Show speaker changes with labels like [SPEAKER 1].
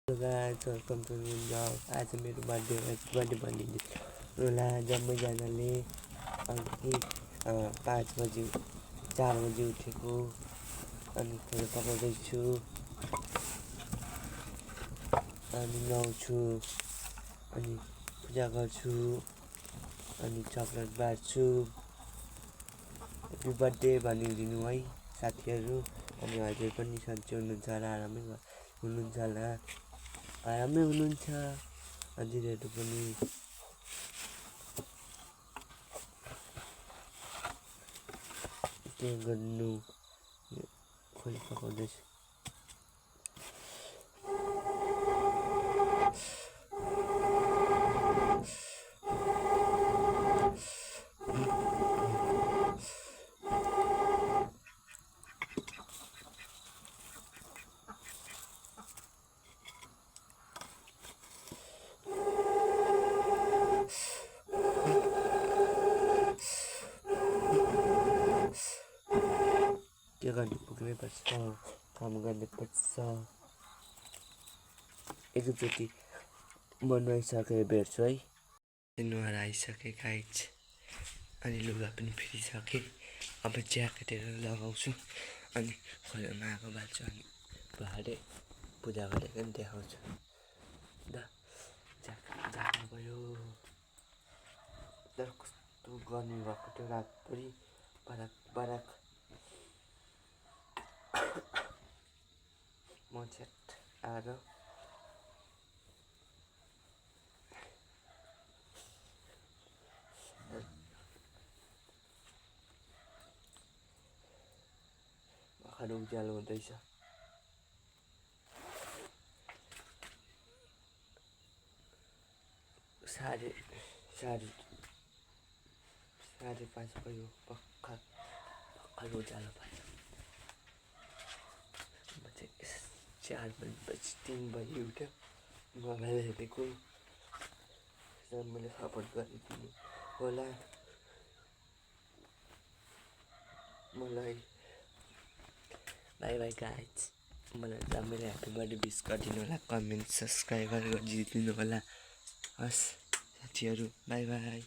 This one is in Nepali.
[SPEAKER 1] Hello guys, welcome to new vlog. आज मेरो बर्थडे भनिदिन्छु होला जम्मैजनाले अनि 5 बजी 4 बजी उठेको अनि खाना पकाउँदैछु अनि नुहाउँछु अनि पूजा गर्छु अनि चकलेट बाँड्छु ह्यापी बर्थडे भनिदिनु है साथीहरू अनि हजुर पनि सन्चै हुनुहुन्छ होला आरामै हुनुहुन्छ हजुरहरू पनि के गर्नु खोली पकाउँदैछु के गर्नु पुग्नैपर्छ काम गर्नुपर्छ एकचोटि बनाइसकेर भेट्छु है नुहाएर आइसकेँ गाइज अनि लुगा पनि फेरिसकेँ अब ज्याकेटहरू लगाउँछु अनि खोलामा आगो बाल्छु अनि बाले पूजा गरेको पनि देखाउँछु ज्याकेट जानु भयो तर कस्तो गर्मी भएको थियो रातभरि बाराक मचेट आएर भर्खर उज्यालो हुँदैछ साढे 5 भयो भर्खर उज्यालो भयो 4 बजी 3 बजी उठ्यो मोबाइल हेरेको मैले सपोर्ट गरिदिनु होला मलाई बाई बाई गाइज मलाई सबैले ह्यापी बर्थडे विस गरिदिनु होला कमेन्ट सब्सक्राइब गरिदिनु होला हस् साथीहरू बाई बाई